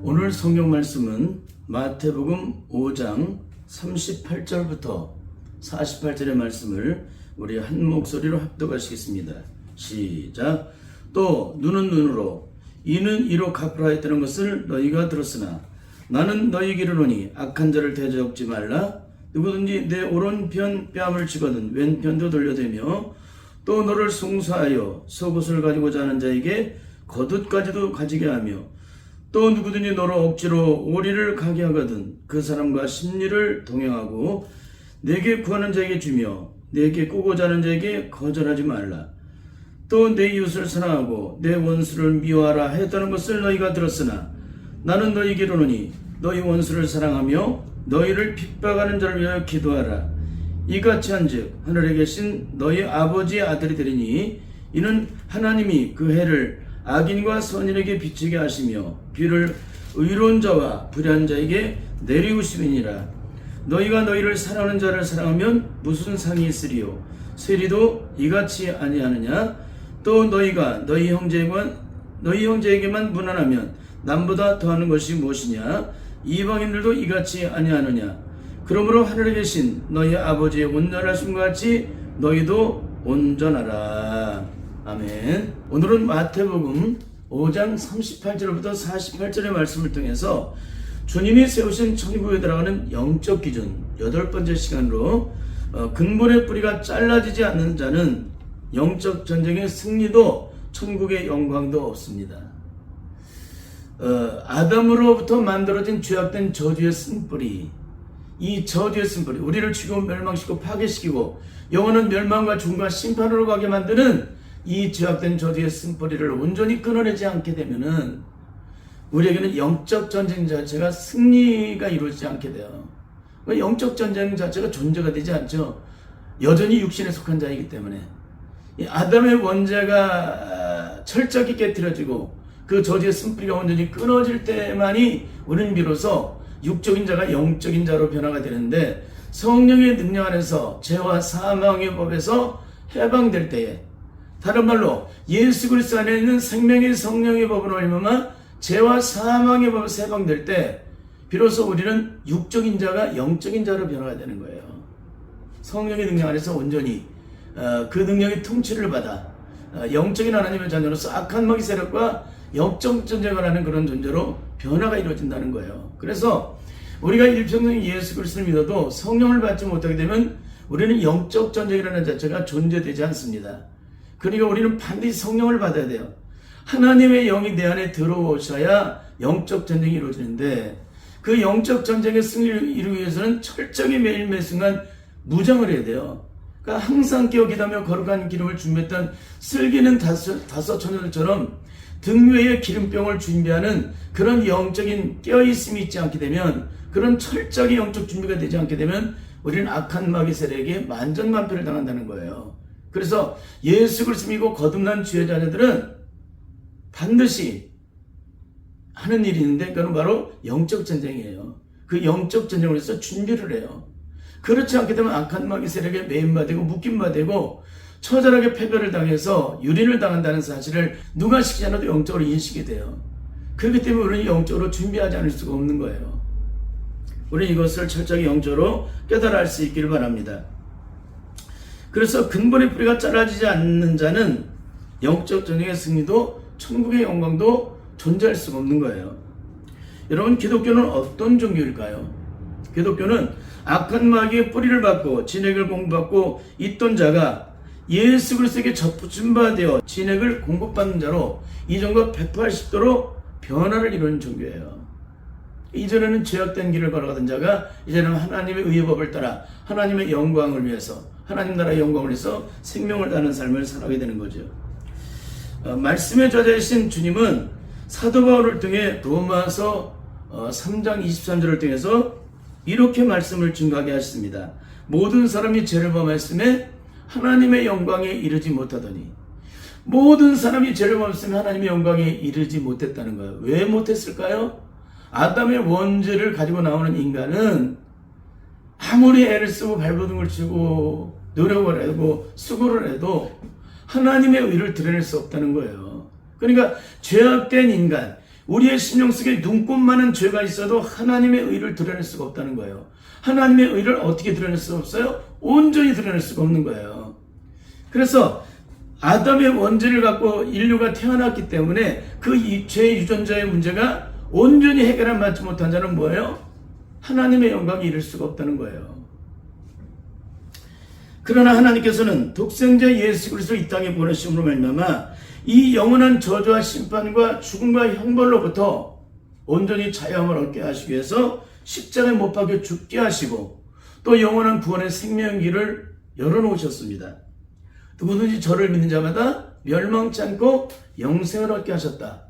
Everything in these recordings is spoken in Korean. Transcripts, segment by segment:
오늘 성경 말씀은 마태복음 5장 38절부터 48절의 말씀을 우리 한 목소리로 합독하시겠습니다. 시작. 또 눈은 눈으로 이는 이로 갚으라 했다는 것을 너희가 들었으나 나는 너희에게 이르노니 악한 자를 대적지 말라. 누구든지 내 오른편 뺨을 치거든 왼편도 돌려대며 또 너를 송사하여 속옷을 가지고자 하는 자에게 겉옷까지도 가지게 하며 또 누구든지 너를 억지로 오리를 가게 하거든 그 사람과 심리를 동행하고 내게 구하는 자에게 주며 내게 꾸고자 하는 자에게 거절하지 말라. 또 내 이웃을 사랑하고 내 원수를 미워하라 했다는 것을 너희가 들었으나 나는 너희에게 이르노니 너희 원수를 사랑하며 너희를 핍박하는 자를 위하여 기도하라. 이같이 한즉 하늘에 계신 너희 아버지의 아들이 되리니 이는 하나님이 그 해를 악인과 선인에게 비치게 하시며 비를 의로운 자와 불의한 자에게 내리우심이니라. 너희가 너희를 사랑하는 자를 사랑하면 무슨 상이 있으리요? 세리도 이같이 아니하느냐? 또 너희가 너희 형제에게만 무난하면 남보다 더하는 것이 무엇이냐? 이방인들도 이같이 아니하느냐? 그러므로 하늘에 계신 너희 아버지의 온전하심과 같이 너희도 온전하라. 아멘. 오늘은 마태복음 5장 38절부터 48절의 말씀을 통해서 주님이 세우신 천국에 들어가는 영적 기준 8번째 시간으로 근본의 뿌리가 잘라지지 않는 자는 영적 전쟁의 승리도 천국의 영광도 없습니다. 아담으로부터 만들어진 죄악된 저주의 쓴뿌리, 이 저주의 쓴뿌리 우리를 죽이고 멸망시키고 파괴시키고 영원한 멸망과 죽음과 심판으로 가게 만드는 이 죄악된 저주의 쓴뿌리를 온전히 끊어내지 않게 되면은 우리에게는 영적 전쟁 자체가 승리가 이루어지지 않게 돼요. 영적 전쟁 자체가 존재가 되지 않죠. 여전히 육신에 속한 자이기 때문에 이 아담의 원죄가 철저히 깨트려지고 그 저주의 쓴뿌리가 온전히 끊어질 때만이 우리는 비로소 육적인 자가 영적인 자로 변화가 되는데 성령의 능력 안에서 죄와 사망의 법에서 해방될 때에 다른 말로 예수 그리스도 안에 있는 생명의 성령의 법으로 말미암아 죄와 사망의 법에서 해방될 때 비로소 우리는 육적인 자가 영적인 자로 변화가 되는 거예요. 성령의 능력 안에서 온전히 그 능력의 통치를 받아 영적인 하나님의 자녀로서 악한 마귀 세력과 영적 전쟁을 하는 그런 존재로 변화가 이루어진다는 거예요. 그래서 우리가 일평생 예수 그리스도를 믿어도 성령을 받지 못하게 되면 우리는 영적 전쟁이라는 자체가 존재되지 않습니다. 그러니까 우리는 반드시 성령을 받아야 돼요. 하나님의 영이 내 안에 들어오셔야 영적 전쟁이 이루어지는데 그 영적 전쟁의 승리를 이루기 위해서는 철저히 매일 매순간 무장을 해야 돼요. 그러니까 항상 깨어 기도하며 거룩한 기름을 준비했던 슬기는 다섯 처녀들처럼 등 위에 기름병을 준비하는 그런 영적인 깨어있음이 있지 않게 되면 그런 철저하게 영적 준비가 되지 않게 되면 우리는 악한 마귀 세력에게 만전만패를 당한다는 거예요. 그래서 예수 그리스도 믿고 거듭난 주의 자녀들은 반드시 하는 일이 있는데 그건 바로 영적 전쟁이에요. 그 영적 전쟁을 위해서 준비를 해요. 그렇지 않게 되면 악한 마귀 세력에 매인바되고 묶임바되고 처절하게 패배를 당해서 유린을 당한다는 사실을 누가 시키지 않아도 영적으로 인식이 돼요. 그렇기 때문에 우리는 영적으로 준비하지 않을 수가 없는 거예요. 우리는 이것을 철저하게 영적으로 깨달아 할 수 있기를 바랍니다. 그래서 근본의 뿌리가 잘라지지 않는 자는 영적 전쟁의 승리도 천국의 영광도 존재할 수가 없는 거예요. 여러분, 기독교는 어떤 종교일까요? 기독교는 악한 마귀의 뿌리를 받고 진액을 공급받고 있던 자가 예수 그리스도에게 접붙임 되어 진액을 공급받는 자로 이전과 180도로 변화를 이루는 종교예요. 이전에는 죄악된 길을 걸어가던 자가 이제는 하나님의 의의 법을 따라 하나님의 영광을 위해서 하나님 나라의 영광을 위해서 생명을 다하는 삶을 살아가게 되는 거죠. 말씀의 저자이신 주님은 사도 바울을 통해 로마서 3장 23절을 통해서 이렇게 말씀을 증거하게 하셨습니다. 모든 사람이 죄를 범했음에 하나님의 영광에 이르지 못하더니 모든 사람이 죄를 범했으면 하나님의 영광에 이르지 못했다는 거예요. 왜 못했을까요? 아담의 원죄를 가지고 나오는 인간은 아무리 애를 쓰고 발버둥을 치고 노력을 하고 수고를 해도 하나님의 의를 드러낼 수 없다는 거예요. 그러니까 죄악된 인간, 우리의 심령 속에 눈꼽만한 죄가 있어도 하나님의 의를 드러낼 수가 없다는 거예요. 하나님의 의를 어떻게 드러낼 수가 없어요? 온전히 드러낼 수가 없는 거예요. 그래서 아담의 원죄를 갖고 인류가 태어났기 때문에 그 죄 유전자의 문제가 온전히 해결을 받지 못한 자는 뭐예요? 하나님의 영광에 이를 수가 없다는 거예요. 그러나 하나님께서는 독생자 예수 그리스도를 이 땅에 보내심으로 말미암아 이 영원한 저주와 심판과 죽음과 형벌로부터 온전히 자유함을 얻게 하시기 위해서 십자가에 못 박혀 죽게 하시고 또 영원한 구원의 생명의 길을 열어놓으셨습니다. 누구든지 저를 믿는 자마다 멸망치 않고 영생을 얻게 하셨다.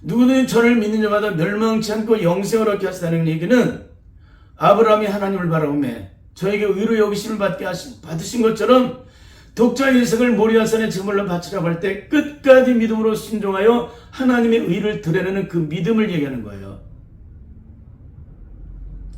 누구든지 저를 믿는 자마다 멸망치 않고 영생을 얻게 하셨다는 얘기는 아브라함이 하나님을 바라보며 저에게 의로 여기심을 받으신 것처럼 독자 인생을 모리아산의 제물로 바치라고 할 때 끝까지 믿음으로 순종하여 하나님의 의를 드러내는 그 믿음을 얘기하는 거예요.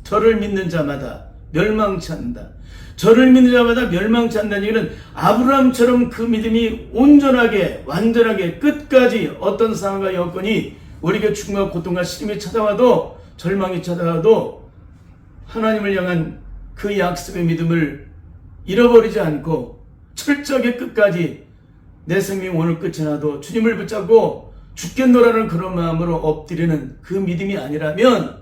저를 믿는 자마다 멸망치 않는다. 저를 믿는 자마다 멸망치 않는다는 얘기는 아브라함처럼 그 믿음이 온전하게 완전하게 끝까지 어떤 상황과 여건이 우리에게 죽음과 고통과 시름이 찾아와도 절망이 찾아와도 하나님을 향한 그 약속의 믿음을 잃어버리지 않고 철저하게 끝까지 내 생명 오늘 끝이 나도 주님을 붙잡고 죽겠노라는 그런 마음으로 엎드리는 그 믿음이 아니라면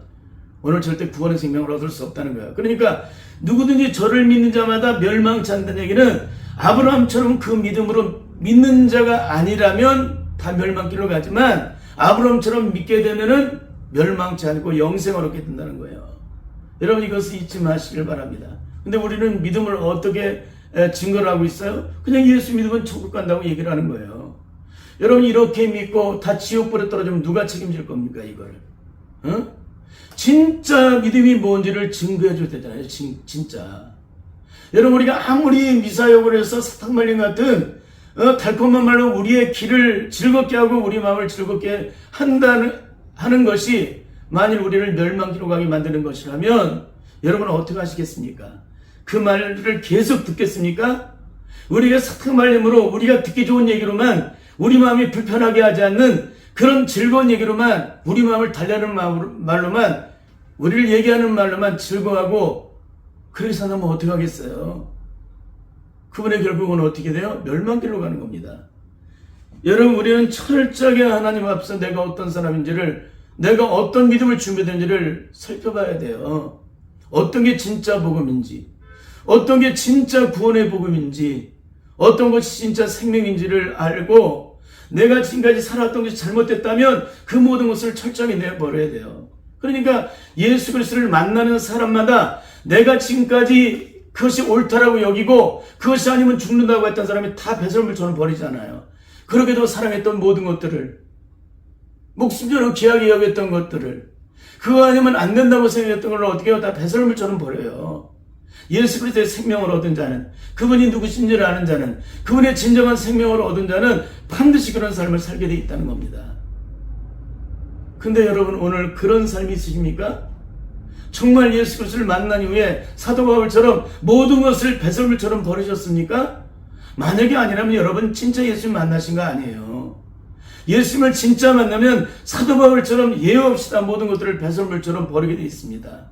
오늘 절대 구원의 생명을 얻을 수 없다는 거예요. 그러니까 누구든지 저를 믿는 자마다 멸망치 않는다는 얘기는 아브라함처럼 그 믿음으로 믿는 자가 아니라면 다 멸망길로 가지만 아브라함처럼 믿게 되면은 멸망치 않고 영생을 얻게 된다는 거예요. 여러분 이것을 잊지 마시길 바랍니다. 근데 우리는 믿음을 어떻게 증거를 하고 있어요? 그냥 예수 믿으면 천국 간다고 얘기를 하는 거예요. 여러분 이렇게 믿고 다 지옥불에 떨어지면 누가 책임질 겁니까 이걸? 진짜 믿음이 뭔지를 증거해 줘야 되잖아요. 진짜. 여러분 우리가 아무리 미사역을 해서 사탕말림 같은 달콤한 말로 우리의 길을 즐겁게 하고 우리 마음을 즐겁게 하는 것이 만일 우리를 멸망기로 가게 만드는 것이라면 여러분은 어떻게 하시겠습니까? 그 말을 계속 듣겠습니까? 우리가 사탕말림으로 우리가 듣기 좋은 얘기로만 우리 마음이 불편하게 하지 않는 그런 즐거운 얘기로만 우리 마음을 달래는 말로만 우리를 얘기하는 말로만 즐거워하고 그렇게 산다면 어떻게 하겠어요? 그분의 결국은 어떻게 돼요? 멸망길로 가는 겁니다. 여러분 우리는 철저하게 하나님 앞서 내가 어떤 사람인지를 내가 어떤 믿음을 준비되는지를 살펴봐야 돼요. 어떤 게 진짜 복음인지 어떤 게 진짜 구원의 복음인지 어떤 것이 진짜 생명인지를 알고 내가 지금까지 살았던 것이 잘못됐다면 그 모든 것을 철저하게 내버려야 돼요. 그러니까 예수 그리스도를 만나는 사람마다 내가 지금까지 그것이 옳다라고 여기고 그것이 아니면 죽는다고 했던 사람이 다 배설물처럼 버리잖아요. 그러게도 사랑했던 모든 것들을 목숨처럼 귀하게 여겼던 것들을 그거 아니면 안 된다고 생각했던 걸 어떻게 해요? 다 배설물처럼 버려요. 예수 그리스도의 생명을 얻은 자는 그분이 누구신지를 아는 자는 그분의 진정한 생명을 얻은 자는 반드시 그런 삶을 살게 돼 있다는 겁니다. 근데 여러분 오늘 그런 삶이 있으십니까? 정말 예수 그리스도를 만난 이후에 사도 바울처럼 모든 것을 배설물처럼 버리셨습니까? 만약에 아니라면 여러분 진짜 예수님 만나신 거 아니에요. 예수님을 진짜 만나면 사도 바울처럼 예외 없이 다 모든 것들을 배설물처럼 버리게 돼 있습니다.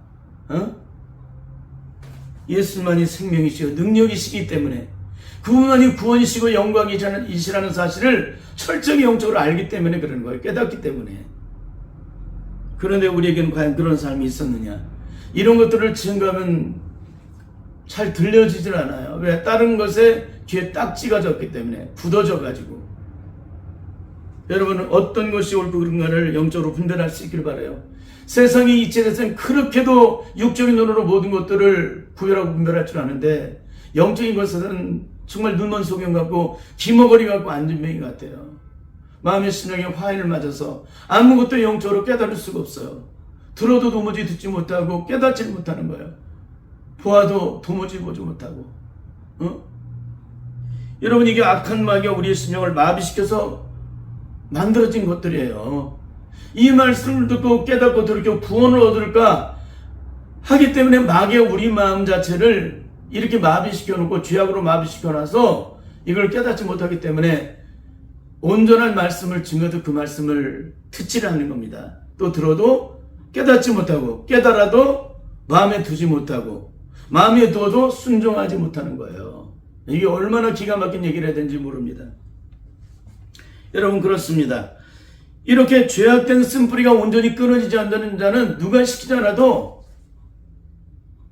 예수님만이 생명이시고 능력이시기 때문에 그분만이 구원이시고 영광이시라는 사실을 철저히 영적으로 알기 때문에 그러는 거예요. 깨닫기 때문에. 그런데 우리에게는 과연 그런 삶이 있었느냐? 이런 것들을 증거하면 잘 들려지질 않아요. 왜? 다른 것에 귀에 딱지가 졌기 때문에 굳어져 가지고. 여러분은 어떤 것이 옳고 그른가를 영적으로 분별할 수 있기를 바라요. 세상이 이체 세상 그렇게도 육적인 눈으로 모든 것들을 구별하고 분별할 줄 아는데 영적인 것은 정말 눈먼 소경 같고 기머거리 같고 안전뱅이 같아요. 마음의 심령에 화인을 맞아서 아무것도 영적으로 깨달을 수가 없어요. 들어도 도무지 듣지 못하고 깨닫지 못하는 거예요. 보아도 도무지 보지 못하고. 여러분 이게 악한 마귀가 우리의 심령을 마비시켜서 만들어진 것들이에요. 이 말씀을 듣고 깨닫고 들고 구원을 얻을까 하기 때문에 마귀가 우리 마음 자체를 이렇게 마비시켜 놓고 죄악으로 마비시켜 놔서 이걸 깨닫지 못하기 때문에 온전한 말씀을 증거도 그 말씀을 듣지를 않는 겁니다. 또 들어도 깨닫지 못하고 깨달아도 마음에 두지 못하고 마음에 두어도 순종하지 못하는 거예요. 이게 얼마나 기가 막힌 얘기를 해야 되는지 모릅니다. 여러분 그렇습니다. 이렇게 죄악된 쓴뿌리가 온전히 끊어지지 않는 자는 누가 시키지 않아도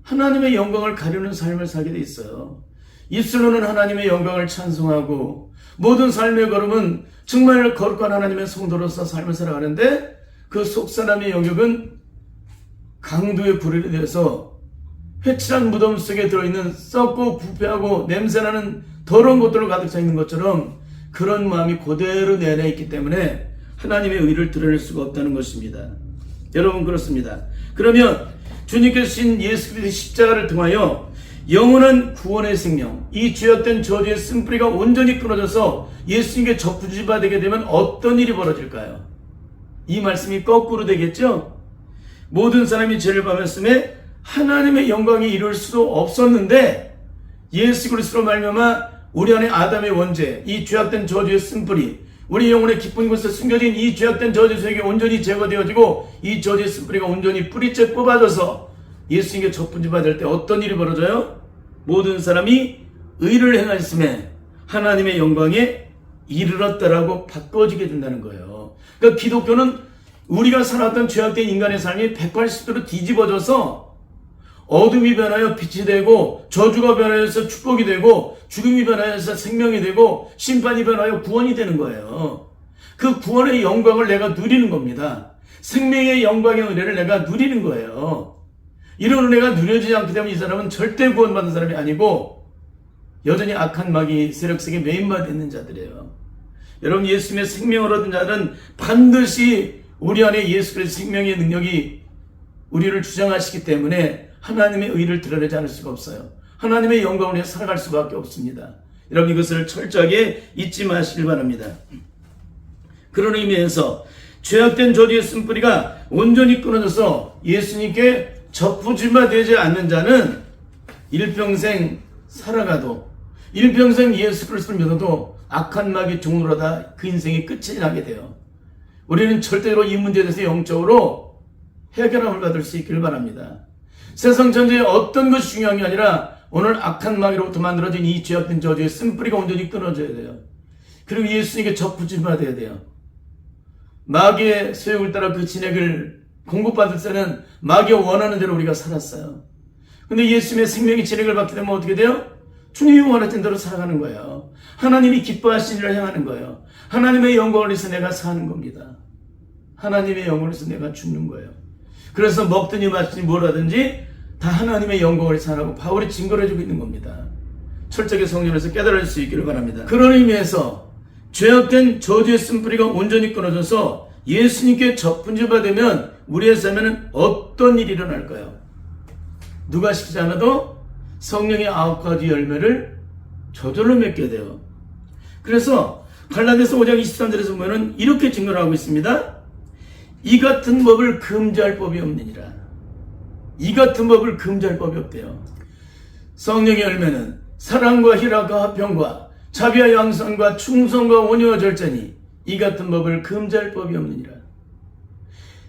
하나님의 영광을 가리는 삶을 살게 돼 있어요. 입술로는 하나님의 영광을 찬송하고 모든 삶의 걸음은 정말 거룩한 하나님의 성도로서 삶을 살아가는데 그 속사람의 영역은 강도의 불이 되어서 회칠한 무덤 속에 들어있는 썩고 부패하고 냄새나는 더러운 것들로 가득 차 있는 것처럼 그런 마음이 그대로 내내 있기 때문에 하나님의 의를 드러낼 수가 없다는 것입니다. 여러분 그렇습니다. 그러면 주님께서 신 예수 그리스도의 십자가를 통하여 영원한 구원의 생명, 이 죄악된 저주의 쓴뿌리가 온전히 끊어져서 예수님께 접붙이바 되게 되면 어떤 일이 벌어질까요? 이 말씀이 거꾸로 되겠죠? 모든 사람이 죄를 범했음에 하나님의 영광이 이룰 수도 없었는데 예수 그리스도로 말미암아 우리 안에 아담의 원죄, 이 죄악된 저주의 쓴뿌리, 우리 영혼의 깊은 곳에 숨겨진 이 죄악된 저주 세계 온전히 제거되어지고 이 저주의 쓴뿌리가 온전히 뿌리째 뽑아져서 예수님께 접붙임 받을 때 어떤 일이 벌어져요? 모든 사람이 의를 행하였음에 하나님의 영광에 이르렀다라고 바꿔지게 된다는 거예요. 그러니까 기독교는 우리가 살았던 죄악된 인간의 삶이 180도로 뒤집어져서 어둠이 변하여 빛이 되고 저주가 변하여서 축복이 되고 죽음이 변하여서 생명이 되고 심판이 변하여 구원이 되는 거예요. 그 구원의 영광을 내가 누리는 겁니다. 생명의 영광의 은혜를 내가 누리는 거예요. 이런 은혜가 누려지지 않게 되면 이 사람은 절대 구원받은 사람이 아니고 여전히 악한 마귀 세력 속에 매인받아 있는 자들이에요. 여러분 예수님의 생명을 얻은 자는 반드시 우리 안에 예수 그리스도의 생명의 능력이 우리를 주장하시기 때문에 하나님의 의를 드러내지 않을 수가 없어요. 하나님의 영광을 위해 살아갈 수밖에 없습니다. 여러분 이것을 철저하게 잊지 마시길 바랍니다. 그런 의미에서 죄악된 저주의 쓴뿌리가 온전히 끊어져서 예수님께 접붙임바 되지 않는 자는 일평생 살아가도 일평생 예수 그리스도를 믿어도 악한 마귀 종로라다 그 인생이 끝이 나게 돼요. 우리는 절대로 이 문제에 대해서 영적으로 해결함을 받을 수 있기를 바랍니다. 세상 전체에 어떤 것이 중요한 게 아니라 오늘 악한 마귀로부터 만들어진 이 죄악된 저주의 쓴뿌리가 온전히 끊어져야 돼요. 그리고 예수님께 접붙임바 돼야 돼요. 마귀의 소욕을 따라 그 진액을 공급받을 때는 마귀가 원하는 대로 우리가 살았어요. 근데 예수님의 생명의 진액을 받게 되면 어떻게 돼요? 주님이 원하신 대로 살아가는 거예요. 하나님이 기뻐하신 일을 행하는 거예요. 하나님의 영광을 위해서 내가 사는 겁니다. 하나님의 영광을 위해서 내가 죽는 거예요. 그래서 먹든지 마시든지 뭘 하든지 다 하나님의 영광을 위해서 하라고 바울이 증거를 해주고 있는 겁니다. 철저하게 성령에서 깨달을 수 있기를 바랍니다. 그런 의미에서 죄악된 저주의 쓴뿌리가 온전히 끊어져서 예수님께 접붙임바 되면 우리의 삶에는 어떤 일이 일어날까요? 누가 시키지 않아도 성령의 9가지 열매를 저절로 맺게 돼요. 그래서 갈라디아서 5장 23절에서 보면은 이렇게 증거를 하고 있습니다. 이 같은 법을 금지할 법이 없느니라. 이 같은 법을 금지할 법이 없대요. 성령의 열매는 사랑과 희락과 화평과 자비와 양선과 충성과 온유와 절제니 이 같은 법을 금지할 법이 없느니라.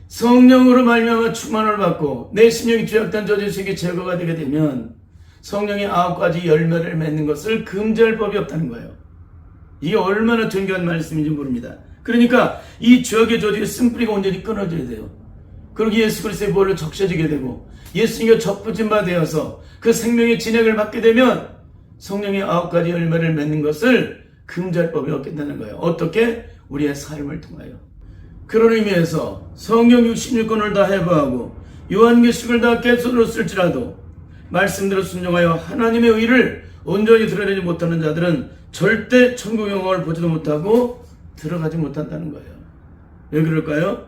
성령으로 말미암아 충만을 받고 내 심령이 죄악된 저주식이 제거가 되게 되면 성령의 9가지 열매를 맺는 것을 금지할 법이 없다는 거예요. 이게 얼마나 존귀한 말씀인지 모릅니다. 그러니까 이 죄악의 저주의 쓴뿌리가 온전히 끊어져야 돼요. 그리고 예수 그리스도의 보혈로 적셔지게 되고 예수님과 접붙임바 되어서 그 생명의 진액을 받게 되면 성령의 9가지 열매를 맺는 것을 금지할 법이 없겠다는 거예요. 어떻게? 우리의 삶을 통하여. 그런 의미에서 성경 66권을 다 해부하고 요한계시록을 다 객손으로 쓸지라도 말씀대로 순종하여 하나님의 의를 온전히 드러내지 못하는 자들은 절대 천국 영광을 보지도 못하고 들어가지 못한다는 거예요. 왜 그럴까요?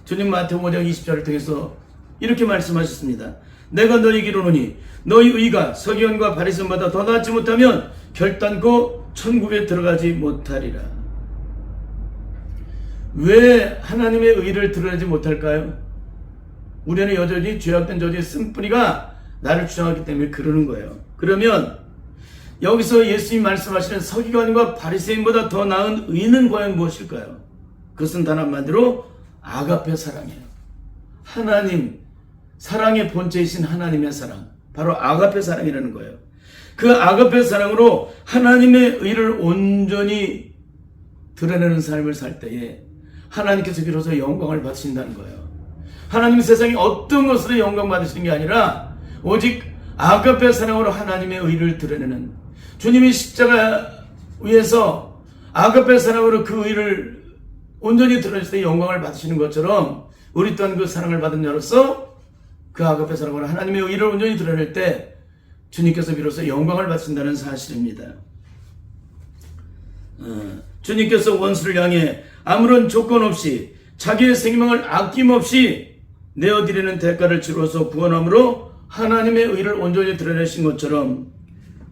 주님 마태복음 5장 20절을 통해서 이렇게 말씀하셨습니다. 내가 너희에게 이르노니 너희 의가 서기관과 바리새인보다 더 낫지 못하면 결단코 천국에 들어가지 못하리라. 왜 하나님의 의를 드러내지 못할까요? 우리는 여전히 죄악된 저주의 쓴뿌리가 나를 주장하기 때문에 그러는 거예요. 그러면 여기서 예수님이 말씀하시는 서기관과 바리새인보다 더 나은 의는 과연 무엇일까요? 그것은 단 한마디로 아가페 사랑이에요. 하나님, 사랑의 본체이신 하나님의 사랑, 바로 아가페 사랑이라는 거예요. 그 아가페 사랑으로 하나님의 의를 온전히 드러내는 삶을 살 때에 하나님께서 비로소 영광을 받으신다는 거예요. 하나님 세상에 어떤 것으로 영광 받으시는 게 아니라 오직 아가페 사랑으로 하나님의 의를 드러내는, 주님이 십자가 위에서 아가페 사랑으로 그 의를 온전히 드러내실 때 영광을 받으시는 것처럼 우리 또한 그 사랑을 받은 자로서 그 아가페 사랑으로 하나님의 의를 온전히 드러낼 때 주님께서 비로소 영광을 받으신다는 사실입니다. 주님께서 원수를 향해 아무런 조건 없이 자기의 생명을 아낌없이 내어드리는 대가를 치루어서 구원함으로 하나님의 의를 온전히 드러내신 것처럼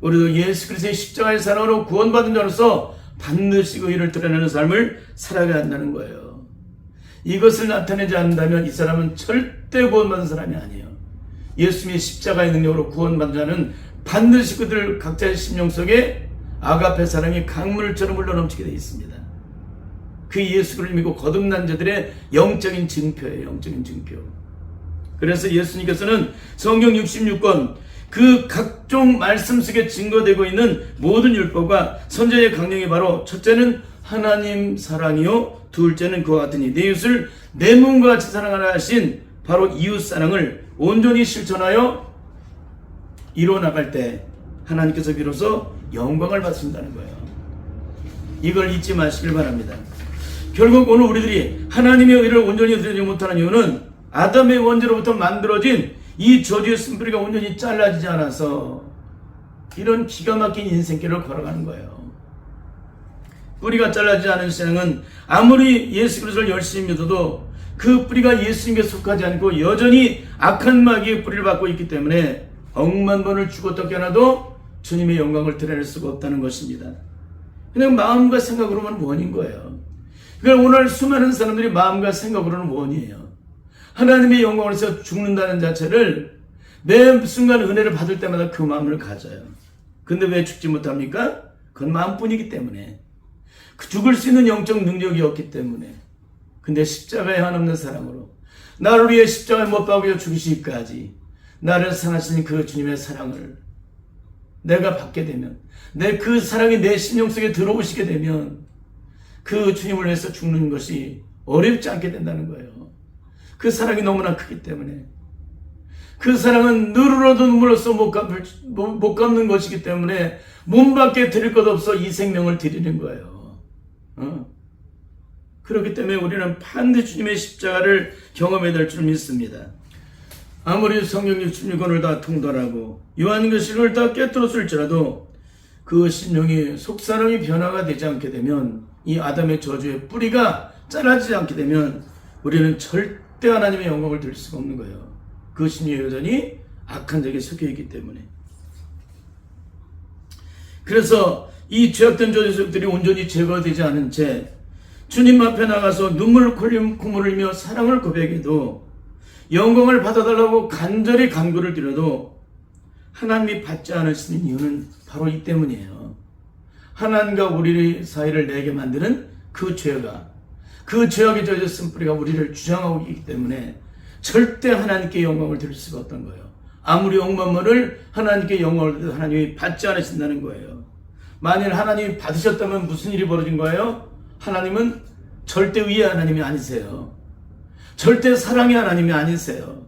우리도 예수 그리스도의 십자가의 사랑으로 구원받은 자로서 반드시 그 의를 드러내는 삶을 살아가야 한다는 거예요. 이것을 나타내지 않는다면 이 사람은 절대 구원받은 사람이 아니에요. 예수님의 십자가의 능력으로 구원받은 자는 반드시 그들 각자의 심령 속에 아가페 사랑이 강물처럼 흘러넘치게 되어 있습니다. 그 예수를 믿고 거듭난 자들의 영적인 증표예요. 영적인 증표. 그래서 예수님께서는 성경 66권 그 각종 말씀 속에 증거되고 있는 모든 율법과 선지자의 강령이 바로 첫째는 하나님 사랑이요 둘째는 그와 같으니 내 이웃을 내 몸과 같이 사랑하라 하신 바로 이웃 사랑을 온전히 실천하여 이루어나갈 때 하나님께서 비로소 영광을 받으신다는 거예요. 이걸 잊지 마시길 바랍니다. 결국 오늘 우리들이 하나님의 의를 온전히 드리지 못하는 이유는 아담의 원죄로부터 만들어진 이 저주의 쓴뿌리가 온전히 잘라지지 않아서 이런 기가 막힌 인생길을 걸어가는 거예요. 뿌리가 잘라지지 않은 신앙은 아무리 예수 그리스도를 열심히 믿어도 그 뿌리가 예수님께 속하지 않고 여전히 악한 마귀의 뿌리를 받고 있기 때문에 억만 번을 죽었다 깨어나도 주님의 영광을 드러낼 수가 없다는 것입니다. 그냥 마음과 생각으로만 원인 거예요. 그러니까 오늘 수많은 사람들이 마음과 생각으로는 원이에요. 하나님의 영광을 위해서 죽는다는 자체를 매 순간 은혜를 받을 때마다 그 마음을 가져요. 근데 왜 죽지 못합니까? 그건 마음뿐이기 때문에. 죽을 수 있는 영적 능력이 없기 때문에. 근데 십자가에 한없는 사랑으로 나를 위해 십자가에 못 박여 죽으시기까지 나를 사랑하시는 그 주님의 사랑을 내가 받게 되면, 내 그 사랑이 내 심령 속에 들어오시게 되면 그 주님을 위해서 죽는 것이 어렵지 않게 된다는 거예요. 그 사랑이 너무나 크기 때문에. 그 사랑은 눈으로도 눈물로써 못 갚는 것이기 때문에 몸밖에 드릴 것 없어 이 생명을 드리는 거예요. 그렇기 때문에 우리는 반드시 주님의 십자가를 경험해야 될 줄 믿습니다. 아무리 성경 66권을 다 통달하고 요한계시록을 다 깨뜨렸을지라도 그 심령이 속사람이 변화가 되지 않게 되면, 이 아담의 저주의 뿌리가 잘라지지 않게 되면 우리는 절대 하나님의 영광을 드릴 수가 없는 거예요. 그 심령이 여전히 악한 적에 섞여있기 때문에. 그래서 이 죄악된 저주들이 온전히 제거되지 않은 채 주님 앞에 나가서 눈물을 콧물을 흘리며 사랑을 고백해도, 영광을 받아달라고 간절히 간구를 드려도 하나님이 받지 않으시는 이유는 바로 이 때문이에요. 하나님과 우리 사이를 내게 만드는 그 죄가, 그 죄악의 저주 쓴뿌리가 우리를 주장하고 있기 때문에 절대 하나님께 영광을 드릴 수가 없던 거예요. 아무리 억만물을 하나님께 영광을 드려도 하나님이 받지 않으신다는 거예요. 만일 하나님이 받으셨다면 무슨 일이 벌어진 거예요? 하나님은 절대 의의 하나님이 아니세요. 절대 사랑의 하나님이 아니세요.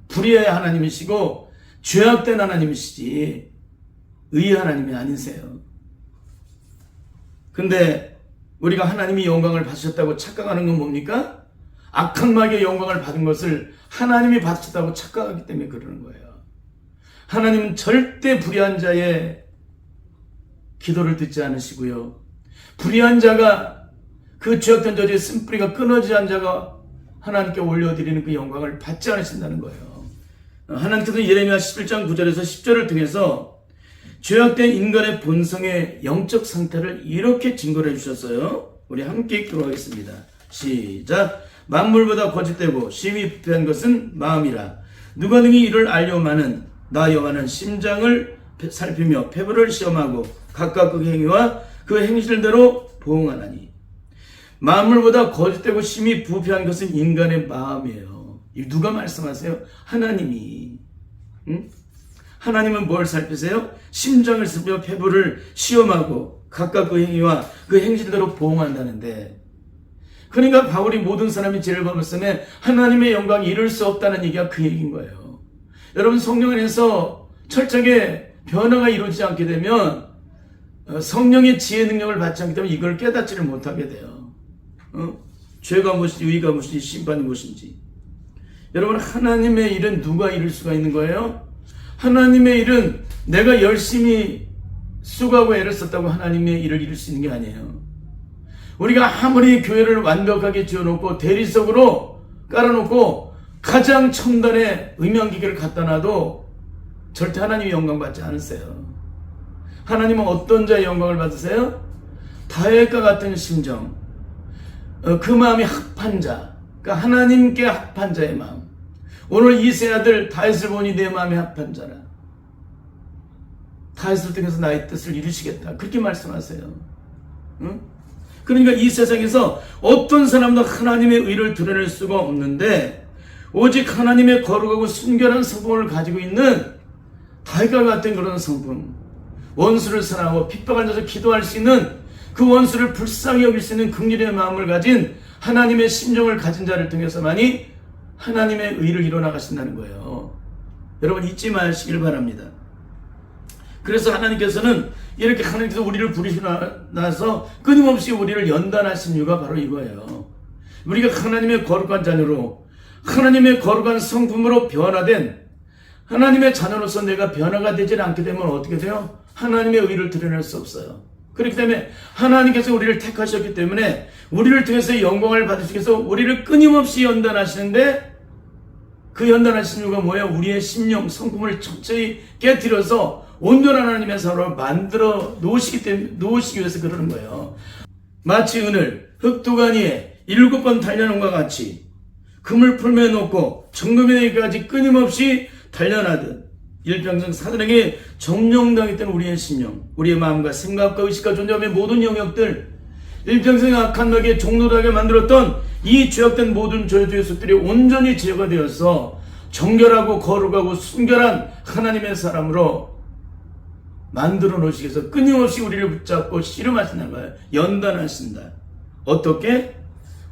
불의의 하나님이시고 죄악된 하나님이시지 의의 하나님이 아니세요. 근데 우리가 하나님이 영광을 받으셨다고 착각하는 건 뭡니까? 악한 마귀의 영광을 받은 것을 하나님이 받으셨다고 착각하기 때문에 그러는 거예요. 하나님은 절대 불의한 자의 기도를 듣지 않으시고요, 불의한 자가 그 죄악된 저주의 쓴뿌리가 끊어지지 않은 자가 하나님께 올려드리는 그 영광을 받지 않으신다는 거예요. 하나님께서 예레미야 11장 9절에서 10절을 통해서 죄악된 인간의 본성의 영적 상태를 이렇게 증거해 주셨어요. 우리 함께 읽도록 하겠습니다. 시작. 만물보다 거짓되고 심히 부패한 것은 마음이라. 누가 능히 이를 알려마는 나 여호와는 심장을 살피며 폐부를 시험하고 각각 그 행위와 그 행실대로 보응하나니. 만물보다 거짓되고 심히 부패한 것은 인간의 마음이에요. 이 누가 말씀하세요? 하나님이. 응? 하나님은 뭘 살피세요? 심장을 살펴 폐부를 시험하고 각각 그 행위와 그 행실대로 보응한다는데, 그러니까 바울이 모든 사람이 죄를 범했음에 하나님의 영광이 이룰 수 없다는 얘기가 그 얘기인 거예요. 여러분, 성령 안에서 철저하게 변화가 이루어지지 않게 되면, 성령의 지혜 능력을 받지 않기 때문에 이걸 깨닫지를 못하게 돼요. 죄가 무엇인지, 의가 무엇인지, 심판이 무엇인지. 여러분, 하나님의 일은 누가 이룰 수가 있는 거예요? 하나님의 일은 내가 열심히 수고하고 애를 썼다고 하나님의 일을 이룰 수 있는 게 아니에요. 우리가 아무리 교회를 완벽하게 지어놓고 대리석으로 깔아놓고 가장 첨단의 음향기계를 갖다 놔도 절대 하나님의 영광 받지 않으세요. 하나님은 어떤 자의 영광을 받으세요? 다윗과 같은 심정, 그 마음이 합한 자, 그러니까 하나님께 합한 자의 마음. 오늘 이 세 아들 다윗을 보니 내 마음이 합한 자라. 다윗을 통해서 나의 뜻을 이루시겠다, 그렇게 말씀하세요. 응? 그러니까 이 세상에서 어떤 사람도 하나님의 의를 드러낼 수가 없는데, 오직 하나님의 거룩하고 순결한 성품을 가지고 있는 다윗과 같은 그런 성품, 원수를 사랑하고 핍박을 받아서 기도할 수 있는, 그 원수를 불쌍히 여길 수 있는 긍휼의 마음을 가진 하나님의 심정을 가진 자를 통해서만이 하나님의 의를 이뤄나가신다는 거예요. 여러분, 잊지 마시길 바랍니다. 그래서 하나님께서는 이렇게 하나님께서 우리를 부르시고 나서 끊임없이 우리를 연단하신 이유가 바로 이거예요. 우리가 하나님의 거룩한 자녀로, 하나님의 거룩한 성품으로 변화된 하나님의 자녀로서 내가 변화가 되지 않게 되면 어떻게 돼요? 하나님의 의를 드러낼 수 없어요. 그렇기 때문에 하나님께서 우리를 택하셨기 때문에 우리를 통해서 영광을 받으시기 위해서 우리를 끊임없이 연단하시는데, 그 연단하신 이유가 뭐예요? 우리의 심령, 성품을 철저히 깨뜨려서 온전한 하나님의 사람으로 만들어 놓으시기 위해서 그러는 거예요. 마치 은을 흙두가니에 7번 단련함과 같이 금을 풀매 놓고 정금에까지 끊임없이 단련하듯, 일평생 사단에게 점령당했던 우리의 심령, 우리의 마음과 생각과 의식과 존재함의 모든 영역들, 일평생 악한 낙에 종노하게 만들었던 이 죄악된 모든 저주의 습들이 온전히 제거가 되어서 정결하고 거룩하고 순결한 하나님의 사람으로 만들어 놓으시기 위해서 끊임없이 우리를 붙잡고 씨름하신다는 거예요. 연단하신다. 어떻게?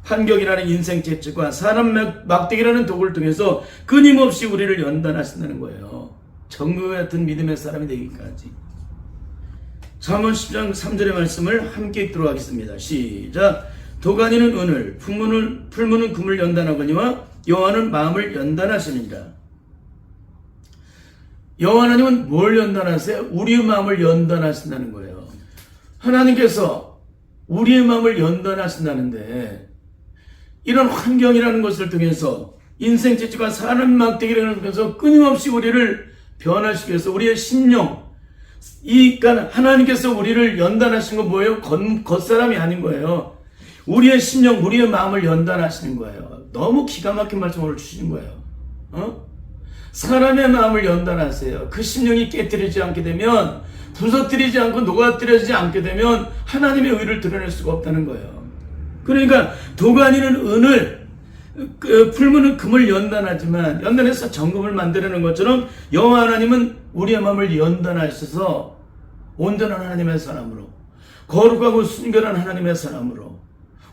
환경이라는 인생 재측과 사람 막대기라는 도구를 통해서 끊임없이 우리를 연단하신다는 거예요. 정그 같은 믿음의 사람이 되기까지. 잠언 10장 3절의 말씀을 함께 읽도록 하겠습니다. 시작. 도가니는 은을, 풀무는 금을 연단하거니와 여호와는 마음을 연단하시느니라. 여호와 하나님은 뭘 연단하세요? 우리의 마음을 연단하신다는 거예요. 하나님께서 우리의 마음을 연단하신다는데, 이런 환경이라는 것을 통해서 인생 재치과 사람 막대기라는 것에서 끊임없이 우리를 변화시키기 위해서 우리의 심령, 그러니까 하나님께서 우리를 연단하신 건 뭐예요? 겉사람이 아닌 거예요. 우리의 심령, 우리의 마음을 연단하시는 거예요. 너무 기가 막힌 말씀을 주시는 거예요. 사람의 마음을 연단하세요. 그 심령이 깨뜨리지 않게 되면, 부서뜨리지 않고 녹아뜨려지지 않게 되면 하나님의 의를 드러낼 수가 없다는 거예요. 그러니까 도가니는 은을, 풀무는 금을 연단하지만, 연단해서 정금을 만들어내는 것처럼 여호와 하나님은 우리의 마음을 연단하셔서 온전한 하나님의 사람으로, 거룩하고 순결한 하나님의 사람으로,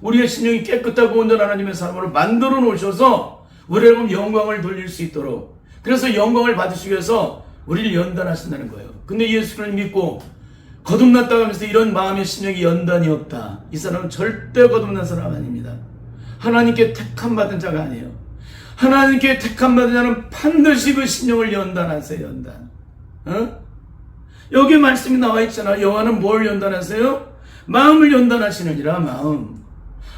우리의 심령이 깨끗하고 온전한 하나님의 사람으로 만들어 놓으셔서 우리의 영광을 돌릴 수 있도록, 그래서 영광을 받으시기 위해서 우리를 연단하신다는 거예요. 근데 예수를 믿고 거듭났다고 하면서 이런 마음의 심령이 연단이 없다, 이 사람은 절대 거듭난 사람 아닙니다. 하나님께 택함 받은 자가 아니에요. 하나님께 택함 받은 자는 반드시 그 심령을 연단하세요. 연단. 여기 말씀이 나와 있잖아. 여호와는 뭘 연단하세요? 마음을 연단하시느니라. 마음.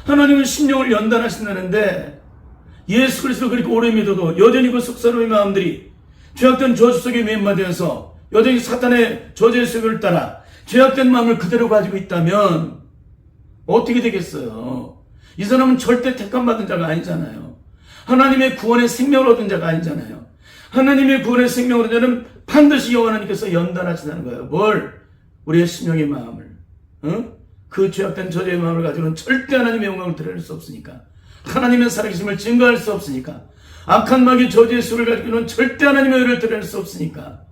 하나님은 심령을 연단하신다는데, 예수 그리스도를 그렇게 오래 믿어도 여전히 그 속사람의 마음들이 죄악된 저주 속에 매임되어서 여전히 사탄의 저주의 속을 따라 죄악된 마음을 그대로 가지고 있다면 어떻게 되겠어요? 이 사람은 절대 택함받은 자가 아니잖아요. 하나님의 구원의 생명을 얻은 자가 아니잖아요. 하나님의 구원의 생명을 얻은 자는 반드시 여호와 하나님께서 연단하신다는 거예요. 뭘? 우리의 심령의 마음을. 그 죄악된 저주의 마음을 가지고는 절대 하나님의 영광을 드러낼 수 없으니까, 하나님의 살아계심을 증거할 수 없으니까, 악한 마귀 저주의 수를 가지고는 절대 하나님의 의를 드러낼 수 없으니까,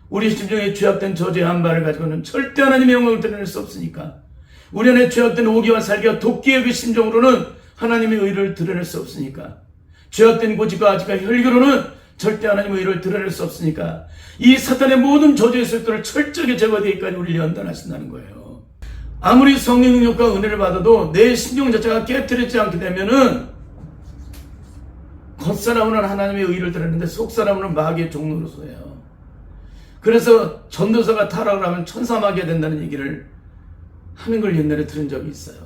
우리 심중에 죄악된 저주의 한 발을 가지고는 절대 하나님의 영광을 드러낼 수 없으니까, 우리 안에 죄악된 오기와 살기와 도끼의 그 심정으로는 하나님의 의를 드러낼 수 없으니까, 죄악된 고집과 아직과 혈기로는 절대 하나님의 의를 드러낼 수 없으니까, 이 사탄의 모든 저주의 수들을 철저하게 제거되기까지 우리를 연단하신다는 거예요. 아무리 성령 능력과 은혜를 받아도 내 심령 자체가 깨트리지 않게 되면은 겉사람은 하나님의 의를 드러내는데 속사람은 마귀의 종로로서예요. 그래서 전도사가 타락을 하면 천사 마귀가 된다는 얘기를 하는 걸 옛날에 들은 적이 있어요.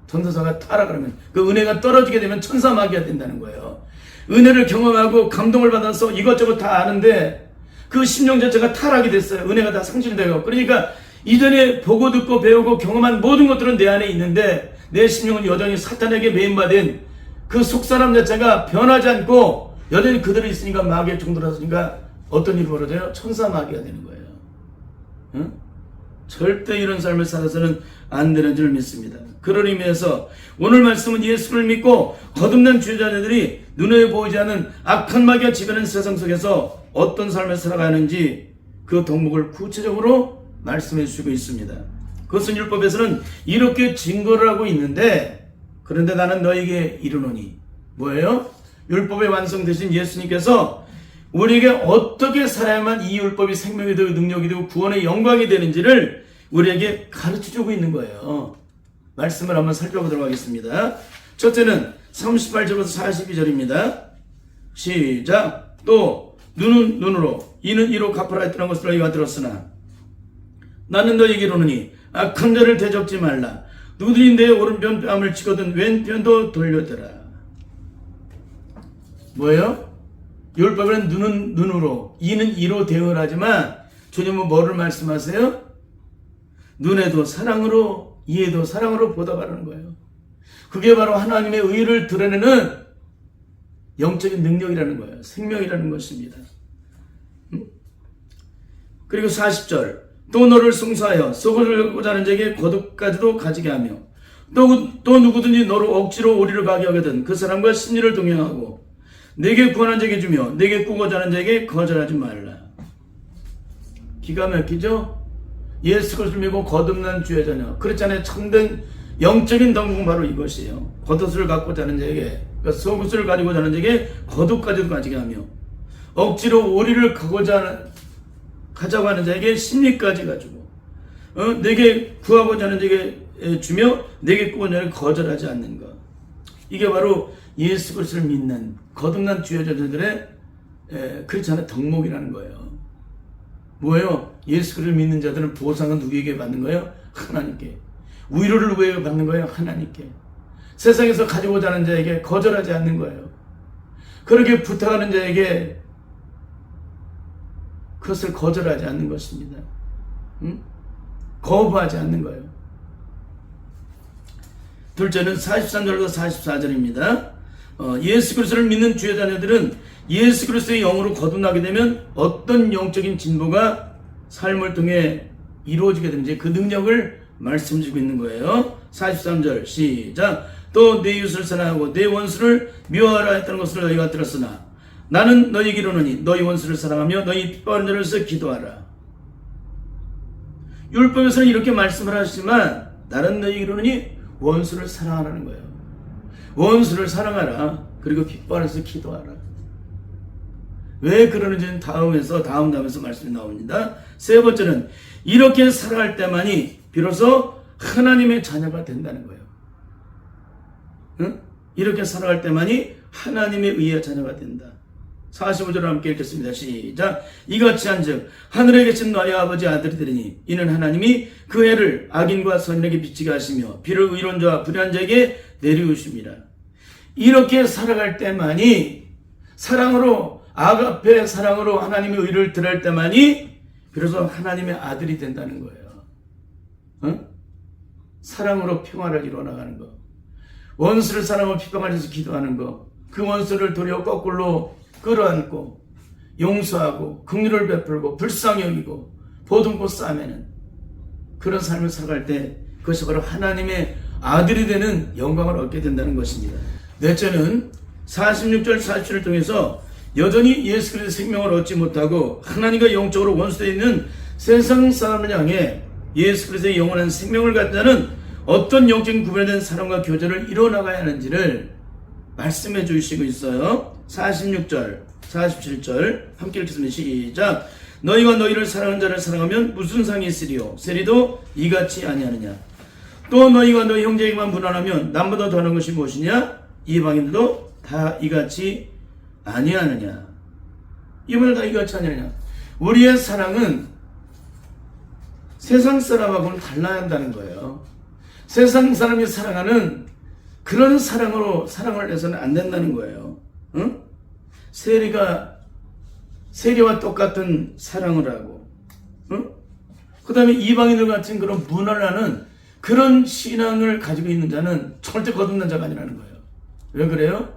전도사가 타락을 하면, 그 은혜가 떨어지게 되면 천사 마귀가 된다는 거예요. 은혜를 경험하고 감동을 받아서 이것저것 다 아는데 그 심령 자체가 타락이 됐어요. 은혜가 다 상실되고. 그러니까 이전에 보고 듣고 배우고 경험한 모든 것들은 내 안에 있는데 내 심령은 여전히 사탄에게 매인받은 그 속사람 자체가 변하지 않고 여전히 그대로 있으니까 마귀의 종도라서니까 어떤 일이 벌어져요? 천사 마귀가 되는 거예요. 응? 절대 이런 삶을 살아서는 안 되는 줄 믿습니다. 그런 의미에서 오늘 말씀은 예수를 믿고 거듭난 주의 자녀들이 눈에 보이지 않는 악한 마귀가 지배하는 세상 속에서 어떤 삶을 살아가는지 그 덕목을 구체적으로 말씀해 주시고 있습니다. 그것은 율법에서는 이렇게 증거를 하고 있는데, 그런데 나는 너에게 이르노니, 뭐예요? 율법의 완성되신 예수님께서 우리에게 어떻게 살아야만 이 율법이 생명이 되고 능력이 되고 구원의 영광이 되는지를 우리에게 가르쳐주고 있는 거예요. 말씀을 한번 살펴보도록 하겠습니다. 첫째는 38절부터 42절입니다. 시작. 또 눈은 눈으로 이는 이로 갚으라 했던 것을 너희가 들었으나 나는 너희에게 이르노니 악한 자를 대적지 말라. 누구든지 내 오른편 뺨을 치거든 왼편도 돌려대라. 뭐예요? 율법에는 눈은 눈으로 이는 이로 대응을 하지만 주님은 뭐를 말씀하세요? 눈에도 사랑으로 이에도 사랑으로 보답하라는 거예요. 그게 바로 하나님의 의를 드러내는 영적인 능력이라는 거예요. 생명이라는 것입니다. 그리고 40절. 또 너를 송사하여 속을 고자 하는 자에게 거듭까지도 가지게 하며 또 누구든지 너로 억지로 오리를 가게 하거든 그 사람과 심리를 동행하고 내게 구원한 자에게 주며 내게 꾸고자 하는 자에게 거절하지 말라. 기가 막히죠? 예수 그리스도를 믿고 거듭난 주의 자녀, 그렇잖아요. 참된 영적인 덕목은 바로 이것이에요. 겉옷을 갖고자 하는 자에게, 그러니까 속옷을 가지고자 하는 자에게 거듭까지도 가지게 하며 억지로 오리를 가자고 하는 자에게 심리까지 가지고 내게 구하고자 하는 자에게 주며 내게 꾸고자 하는 자에게 거절하지 않는 것. 이게 바로 예수 그리스도를 믿는 거듭난 주의 자녀들의 그렇지 않은 덕목이라는 거예요. 뭐예요? 예수 그리스도를 믿는 자들은 보상은 누구에게 받는 거예요? 하나님께. 위로를 누구에게 받는 거예요? 하나님께. 세상에서 가지고자 하는 자에게 거절하지 않는 거예요. 그렇게 부탁하는 자에게 그것을 거절하지 않는 것입니다. 거부하지 않는 거예요. 둘째는 43절과 44절입니다. 예수 그리스도를 믿는 주의 자녀들은 예수 그리스도의 영으로 거듭나게 되면 어떤 영적인 진보가 삶을 통해 이루어지게 되는지 그 능력을 말씀해주고 있는 거예요. 43절 시작. 또 내 이웃을 사랑하고 내 원수를 미워하라 했다는 것을 너희가 들었으나 나는 너희에게 이르노니 너희 원수를 사랑하며 너희 핍박하는 자를 위해서 기도하라. 율법에서는 이렇게 말씀을 하시지만 나는 너희에게 이르노니 원수를 사랑하라는 거예요. 원수를 사랑하라. 그리고 핍박해서 기도하라. 왜 그러는지는 다음 다음에서 말씀이 나옵니다. 세 번째는 이렇게 살아갈 때만이 비로소 하나님의 자녀가 된다는 거예요. 응? 이렇게 살아갈 때만이 하나님의 의의 자녀가 된다. 45절을 함께 읽겠습니다. 시작. 이같이 한즉 하늘에 계신 너희 아버지 아들이 되리니 이는 하나님이 그 해를 악인과 선인에게 비치게 하시며 비를 의로운 자와 불의한 자에게 내리우심이라. 이렇게 살아갈 때만이 사랑으로 아가페 사랑으로 하나님의 의를 드러낼 때만이 비로소 하나님의 아들이 된다는 거예요. 응? 사랑으로 평화를 이루어나가는 거, 원수를 사랑하고 핍박하면서 기도하는 거, 그 원수를 도리어 거꾸로 끌어안고 용서하고 긍휼을 베풀고 불쌍히 여기고 보듬고 싸매는 그런 삶을 살아갈 때 그것이 바로 하나님의 아들이 되는 영광을 얻게 된다는 것입니다. 넷째는 46절 47을 통해서 여전히 예수 그리스도의 생명을 얻지 못하고 하나님과 영적으로 원수되어 있는 세상 사람을 향해 예수 그리스도의 영원한 생명을 갖는 자는 어떤 영적인 구별된 사람과 교제를 이뤄나가야 하는지를 말씀해 주시고 있어요. 46절 47절 함께 읽겠습니다. 시작. 너희가 너희를 사랑하는 자를 사랑하면 무슨 상이 있으리요 세리도 이같이 아니하느냐. 또 너희가 너희 형제에게만 무난하면 남보다 더하는 것이 무엇이냐. 이방인들도 다 이같이 아니하느냐. 이분들 다 이같이 아니하느냐. 우리의 사랑은 세상 사람하고는 달라야 한다는 거예요. 세상 사람이 사랑하는 그런 사랑으로 사랑을 해서는 안 된다는 거예요. 응? 세리와 똑같은 사랑을 하고, 응? 그 다음에 이방인들 같은 그런 문화를 하는 그런 신앙을 가지고 있는 자는 절대 거듭난 자가 아니라는 거예요. 왜 그래요?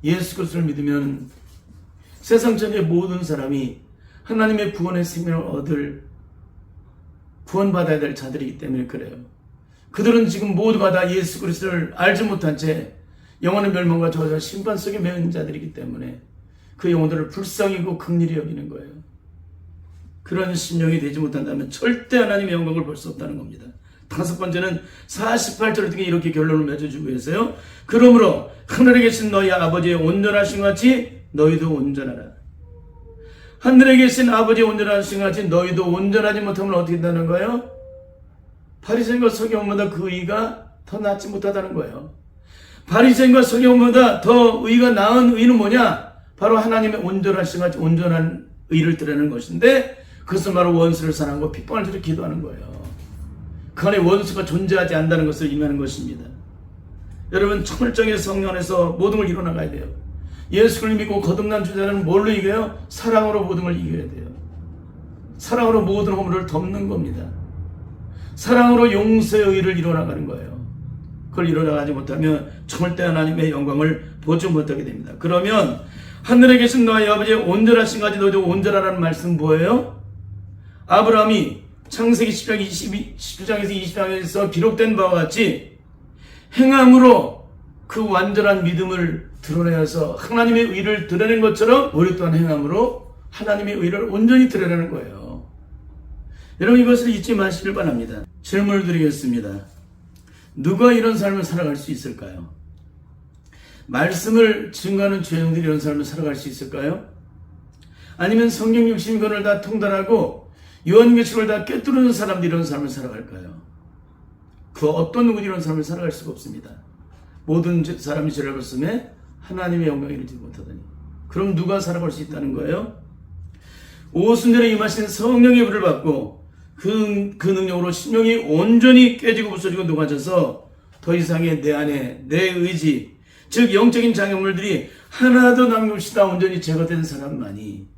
예수 그리스도를 믿으면 세상 전의 모든 사람이 하나님의 구원의 생명을 구원받아야 될 자들이기 때문에 그래요. 그들은 지금 모두가 다 예수 그리스도를 알지 못한 채 영원한 멸망과 저주와 심판 속에 매인 자들이기 때문에 그 영혼들을 불쌍히고 긍휼히 여기는 거예요. 그런 심령이 되지 못한다면 절대 하나님의 영광을 볼 수 없다는 겁니다. 다섯 번째는 48절을 통해 이렇게 결론을 맺어주고 계세요. 그러므로 하늘에 계신 너희 아버지의 온전하신 같이 너희도 온전하라. 하늘에 계신 아버지의 온전하신 같이 너희도 온전하지 못하면 어떻게 된다는 거예요? 바리새인과 서기관보다 그 의가 더 낫지 못하다는 거예요. 바리새인과 서기관보다 더 의가 나은 의는 뭐냐? 바로 하나님의 온전하신 같이 온전한 의를 드러내는 것인데 그것은 바로 원수를 사랑하고 핍박을 들여 기도하는 거예요. 그 안에 원수가 존재하지 않는다는 것을 의미하는 것입니다. 여러분 철저하게 성령 안에서 모든 걸 이뤄나가야 돼요. 예수를 믿고 거듭난 주자는 뭘로 이겨요? 사랑으로 모든 걸 이겨야 돼요. 사랑으로 모든 허물을 덮는 겁니다. 사랑으로 용서의 의를 이뤄나가는 거예요. 그걸 이뤄나가지 못하면 절대 하나님의 영광을 보지 못하게 됩니다. 그러면 하늘에 계신 너희 아버지의 온전하신 가지 너희도 온전하라는 말씀 뭐예요? 아브라함이 창세기 10장에서 20장에서 기록된 바와 같이 행함으로 그 완전한 믿음을 드러내어서 하나님의 의를 드러낸 것처럼 우리 또한 행함으로 하나님의 의를 온전히 드러내는 거예요. 여러분 이것을 잊지 마시길 바랍니다. 질문을 드리겠습니다. 누가 이런 삶을 살아갈 수 있을까요? 말씀을 증거하는 죄인들이 이런 삶을 살아갈 수 있을까요? 아니면 성경 60권을 다 통달하고 요한계시록을 다 꿰뚫는 사람들이 이런 삶을 살아갈까요? 그 어떤 누구도 이런 삶을 살아갈 수가 없습니다. 모든 사람이 죄를 벗음에 하나님의 영광을 이루지 못하다니. 그럼 누가 살아갈 수 있다는 거예요? 오순절에 임하신 성령의 불을 받고 그 능력으로 심령이 온전히 깨지고 부서지고 녹아져서 더 이상의 내 안에 내 의지 즉 영적인 장애물들이 하나도 남김없이 다 온전히 제거된 사람만이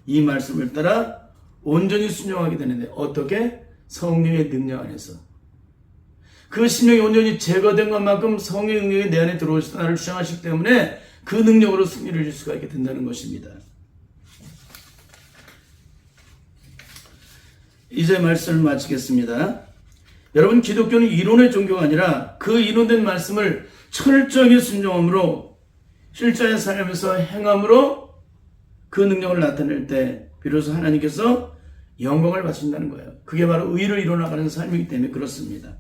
이 말씀을 따라 온전히 순종하게 되는데 어떻게? 성령의 능력 안에서 그 심령이 온전히 제거된 것만큼 성령의 능력이 내 안에 들어오셔서 나를 주장하시기 때문에 그 능력으로 승리를 줄 수가 있게 된다는 것입니다. 이제 말씀을 마치겠습니다. 여러분 기독교는 이론의 종교가 아니라 그 이론된 말씀을 철저하게 순종함으로 실제의 삶에서 행함으로 그 능력을 나타낼 때 비로소 하나님께서 영광을 받으신다는 거예요. 그게 바로 의를 이뤄나가는 삶이기 때문에 그렇습니다.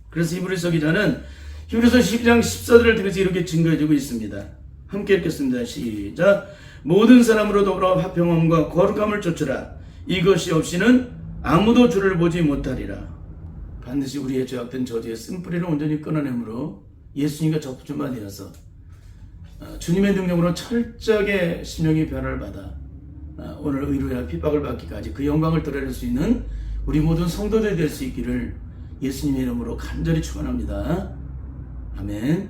그래서 히브리서 기자는 히브리서 12장 14절을 통해서 이렇게 증거해주고 있습니다. 함께 읽겠습니다. 시작. 모든 사람으로 더불어 화평함과 거룩함을 쫓으라. 이것이 없이는 아무도 주를 보지 못하리라. 반드시 우리의 죄악된 저주의 쓴뿌리를 온전히 끊어내므로 예수님과 접주만 되어서 주님의 능력으로 철저하게 심령이 변화를 받아 오늘 의로야 핍박을 받기까지 그 영광을 드러낼 수 있는 우리 모든 성도들이 될 수 있기를 예수님의 이름으로 간절히 축원합니다. 아멘.